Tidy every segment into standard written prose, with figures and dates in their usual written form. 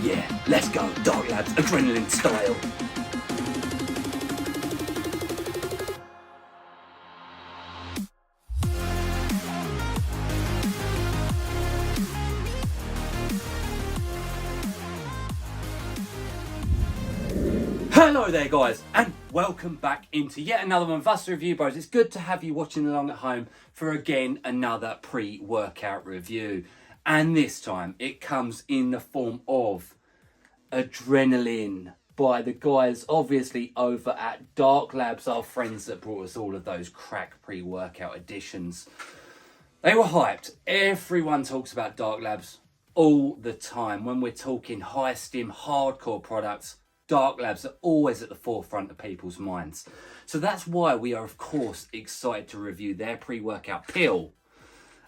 Yeah, let's go, Dark Labs, adrenaline style. Hello there guys, and welcome back into yet another one of us Review Bros. It's good to have you watching along at home for again another pre-workout review. And this time it comes in the form of adrenaline by the guys obviously over at Dark Labs, our friends that brought us all of those crack pre-workout editions. They were hyped. Everyone talks about Dark Labs all the time. When we're talking high stim, hardcore products, Dark Labs are always at the forefront of people's minds. So that's why we are, of course, excited to review their pre-workout pill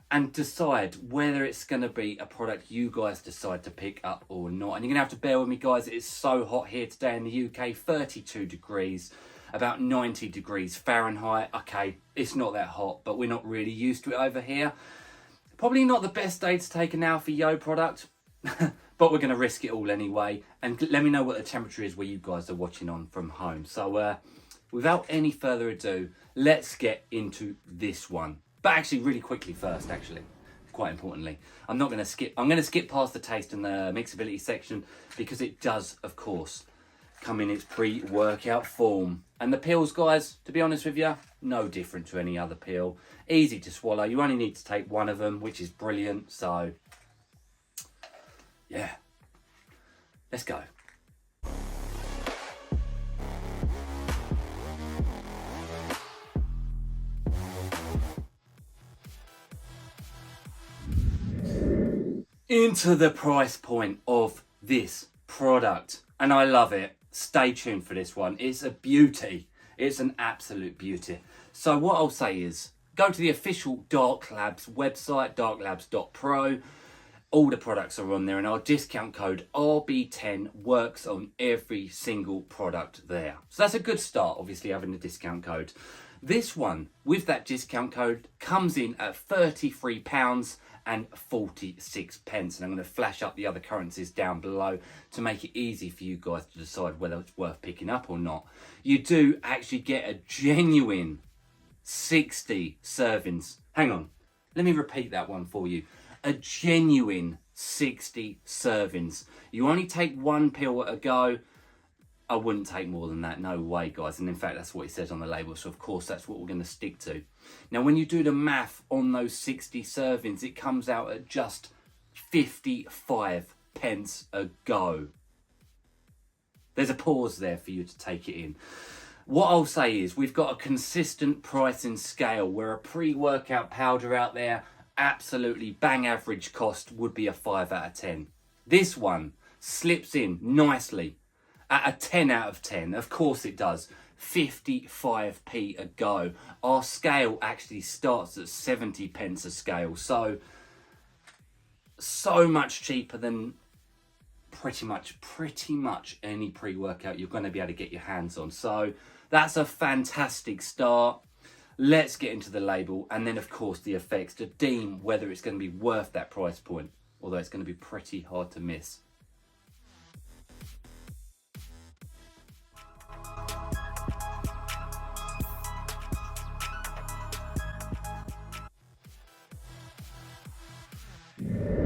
and decide whether it's going to be a product you guys decide to pick up or not. And you're going to have to bear with me, guys. It is so hot here today in the UK, 32 degrees, about 90 degrees Fahrenheit. Okay, it's not that hot, but we're not really used to it over here. Probably not the best day to take an Alpha Yo product. But we're going to risk it all anyway. And let me know what the temperature is where you guys are watching on from home. So without any further ado, let's get into this one. But actually, really quickly first, quite importantly, I'm going to skip past the taste and the mixability section because it does, of course, come in its pre-workout form. And the pills, guys, to be honest with you, no different to any other pill. Easy to swallow. You only need to take one of them, which is brilliant. So yeah, let's go. Into the price point of this product, and I love it. Stay tuned for this one. It's a beauty. It's an absolute beauty. So what I'll say is go to the official Dark Labs website, darklabs.pro. All the products are on there, and our discount code RB10 works on every single product there. So that's a good start, obviously, having the discount code. This one, with that discount code, comes in at £33.46. And I'm going to flash up the other currencies down below to make it easy for you guys to decide whether it's worth picking up or not. You do actually get a genuine 60 servings. Hang on, let me repeat that one for you. A genuine 60 servings. You only take one pill at a go. I wouldn't take more than that. No way, guys. And in fact, that's what it says on the label. So, of course, that's what we're going to stick to. Now, when you do the math on those 60 servings, it comes out at just 55 pence a go. There's a pause there for you to take it in. What I'll say is we've got a consistent pricing scale where a pre-workout powder out there, absolutely bang average cost would be a 5 out of 10. This one slips in nicely at a 10 out of 10. Of course it does. 55p a go. Our scale actually starts at 70 pence a scale. So much cheaper than pretty much any pre-workout you're going to be able to get your hands on. So that's a fantastic start. Let's get into the label and then, of course, the effects to deem whether it's going to be worth that price point, although it's going to be pretty hard to miss.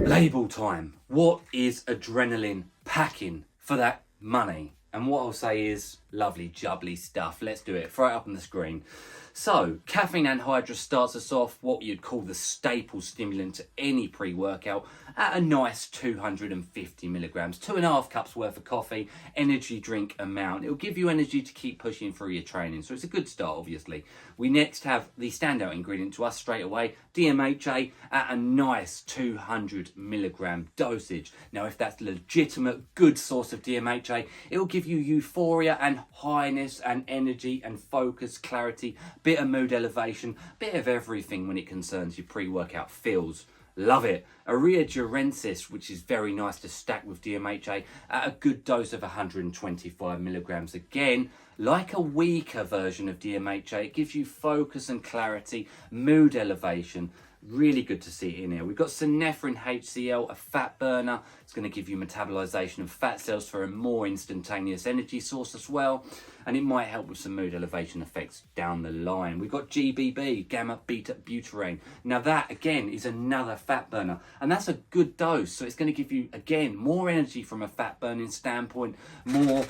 Label time. What is adrenaline packing for that money? And what I'll say is lovely jubbly stuff. Let's do it. Throw it up on the screen. So, caffeine anhydrous starts us off what you'd call the staple stimulant to any pre-workout at a nice 250 milligrams, 2.5 cups worth of coffee, energy drink amount. It'll give you energy to keep pushing through your training. So it's a good start, obviously. We next have the standout ingredient to us straight away, DMHA, at a nice 200 milligram dosage. Now, if that's a legitimate good source of DMHA, it'll give you euphoria and highness and energy and focus, clarity, bit of mood elevation, bit of everything when it concerns your pre-workout feels. Love it. Area Durensis, which is very nice to stack with DMHA at a good dose of 125 milligrams. Again, like a weaker version of DMHA. It gives you focus and clarity, mood elevation. Really good to see it in here. We've got synephrine HCl, a fat burner. It's going to give you metabolization of fat cells for a more instantaneous energy source as well. And it might help with some mood elevation effects down the line. We've got GBB, gamma beta butyrane. Now that, again, is another fat burner. And that's a good dose. So it's going to give you, again, more energy from a fat burning standpoint, more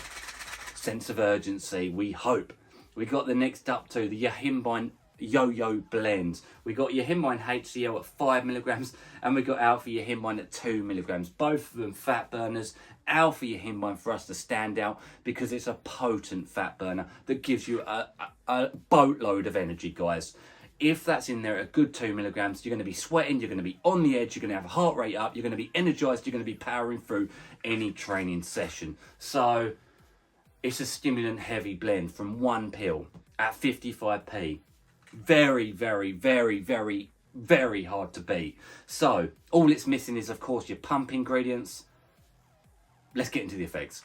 sense of urgency, we hope. We got the next up to the Yohimbine Yo-Yo blend. We got Yohimbine HCl at 5 milligrams and we got alpha Yohimbine at 2 milligrams. Both of them fat burners. Alpha Yohimbine for us to stand out because it's a potent fat burner that gives you a boatload of energy, guys. If that's in there at a good 2 milligrams, you're going to be sweating, you're going to be on the edge, you're going to have a heart rate up, you're going to be energized, you're going to be powering through any training session. So it's a stimulant heavy blend from one pill at 55p. Very, very, very, very, very hard to beat. So all it's missing is, of course, your pump ingredients. Let's get into the effects.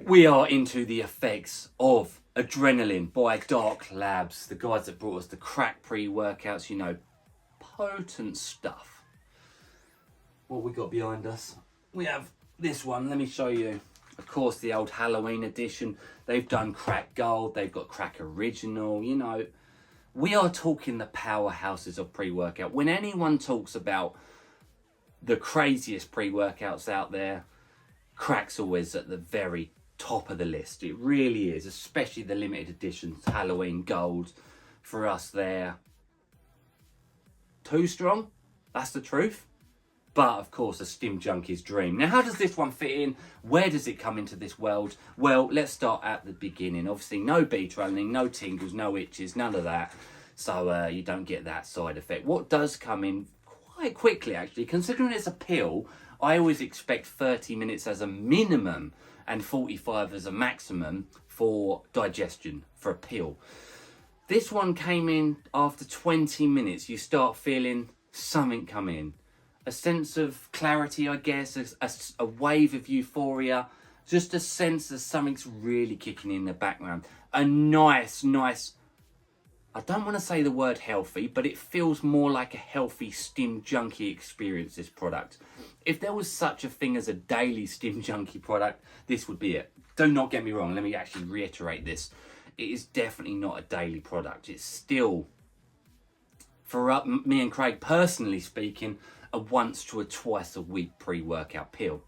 We are into the effects of adrenaline by Dark Labs, the guys that brought us the crack pre-workouts, you know, potent stuff. What we got behind us, we have this one. Let me show you. Of course, the old Halloween edition. They've done crack gold, they've got crack original. You know, we are talking the powerhouses of pre-workout. When anyone talks about the craziest pre-workouts out there, crack's always at the very top of the list. It really is, especially the limited editions, Halloween gold. For us, they're too strong. That's the truth. But of course, a stim junkie's dream. Now, how does this one fit in? Where does it come into this world? Well, let's start at the beginning. Obviously, no beta-alanine, no tingles, no itches, none of that. So you don't get that side effect. What does come in quite quickly, actually, considering it's a pill, I always expect 30 minutes as a minimum and 45 as a maximum for digestion for a pill. This one came in after 20 minutes. You start feeling something come in. A sense of clarity, I guess, a wave of euphoria, just a sense that something's really kicking in the background. A nice, I don't want to say the word healthy, but it feels more like a healthy stim junkie experience, this product. If there was such a thing as a daily stim junkie product, this would be it. Do not get me wrong, let me actually reiterate this. It is definitely not a daily product. It's still, for me and Craig personally speaking, a once to a twice a week pre-workout pill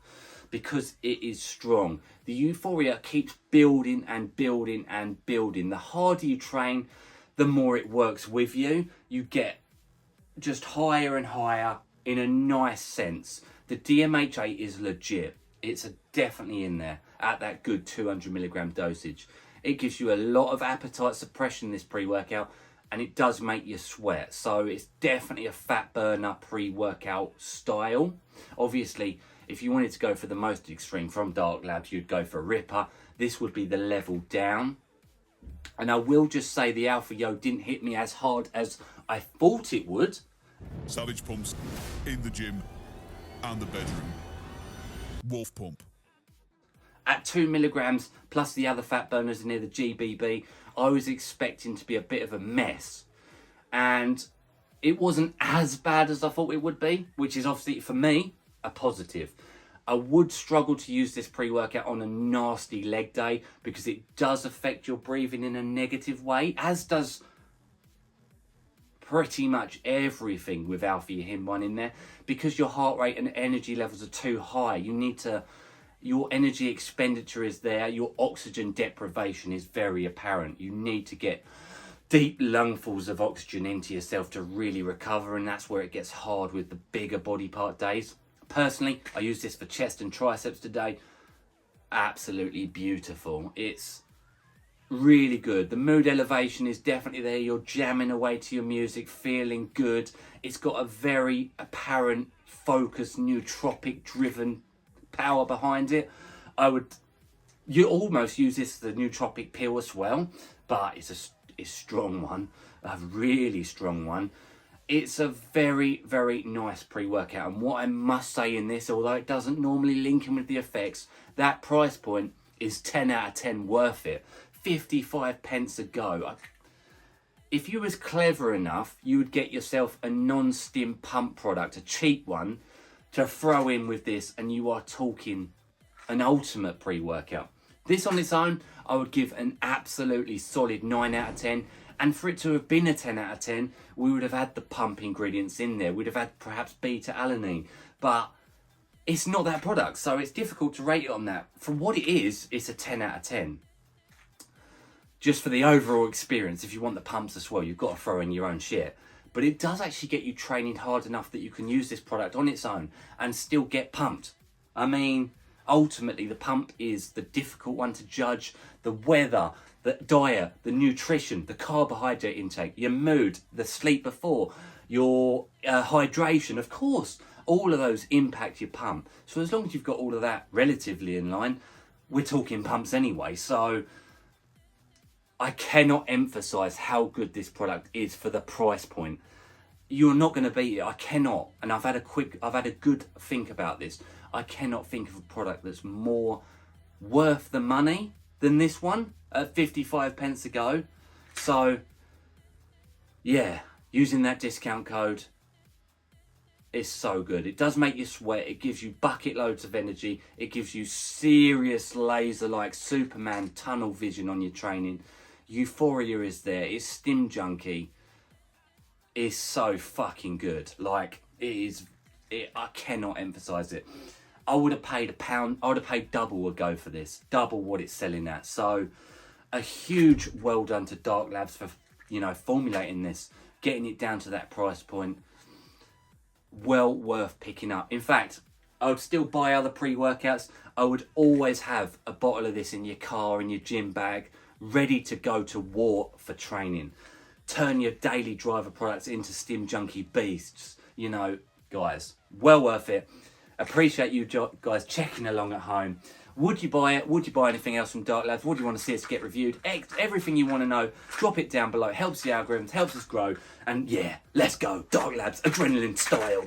because it is strong. The euphoria keeps building and building and building. The harder you train, the more it works with you. You get just higher and higher in a nice sense. The DMHA is legit. It's definitely in there at that good 200 milligram dosage. It gives you a lot of appetite suppression, this pre-workout, and it does make you sweat. So it's definitely a fat burner pre-workout style. Obviously, if you wanted to go for the most extreme from Dark Labs, you'd go for Ripper. This would be the level down. And I will just say the Alpha Yo didn't hit me as hard as I thought it would. Savage pumps in the gym and the bedroom. Wolf pump. At 2 milligrams plus the other fat burners in here, the GBB, I was expecting to be a bit of a mess. And it wasn't as bad as I thought it would be, which is obviously, for me, a positive. I would struggle to use this pre-workout on a nasty leg day because it does affect your breathing in a negative way, as does pretty much everything with Alpha Yohimbine in there. Because your heart rate and energy levels are too high, you need to... Your energy expenditure is there. Your oxygen deprivation is very apparent. You need to get deep lungfuls of oxygen into yourself to really recover, and that's where it gets hard with the bigger body part days. Personally, I use this for chest and triceps today. Absolutely beautiful. It's really good. The mood elevation is definitely there. You're jamming away to your music, feeling good. It's got a very apparent, focused, nootropic driven power behind it. You almost use this as a nootropic pill as well, but it's a strong one, a really strong one. It's a very, very nice pre-workout. And what I must say in this, although it doesn't normally link in with the effects, that price point is 10 out of 10 worth it. 55 pence a go. If you was clever enough, you would get yourself a non-stim pump product, a cheap one, to throw in with this, and you are talking an ultimate pre-workout. This on its own, I would give an absolutely solid 9 out of 10. And for it to have been a 10 out of 10, we would have had the pump ingredients in there. We'd have had perhaps beta-alanine. But it's not that product, so it's difficult to rate it on that. For what it is, it's a 10 out of 10. Just for the overall experience, if you want the pumps as well, you've got to throw in your own shit. But it does actually get you training hard enough that you can use this product on its own and still get pumped. I mean, ultimately, the pump is the difficult one to judge. The weather, the diet, the nutrition, the carbohydrate intake, your mood, the sleep before, your hydration, of course. All of those impact your pump. So as long as you've got all of that relatively in line, we're talking pumps anyway. So I cannot emphasize how good this product is for the price point. You're not going to beat it. I cannot. And I've had a good think about this. I cannot think of a product that's more worth the money than this one at 55 pence a go. So yeah, using that discount code is so good. It does make you sweat. It gives you bucket loads of energy. It gives you serious laser-like Superman tunnel vision on your training. Euphoria is there. It's Stim Junkie. It's so fucking good. Like, I cannot emphasize it. I would have paid £1. I would have paid double a go for this. Double what it's selling at. So a huge well done to Dark Labs for, formulating this, getting it down to that price point. Well worth picking up. In fact, I would still buy other pre-workouts. I would always have a bottle of this in your car, in your gym bag, ready to go to war for training. Turn your daily driver products into Stim Junkie beasts. Guys, well worth it. Appreciate you guys checking along at home. Would you buy it? Would you buy anything else from Dark Labs? What do you want to see us get reviewed? Everything you want to know, drop it down below. It helps the algorithms, helps us grow. And yeah, let's go. Dark Labs, adrenaline style.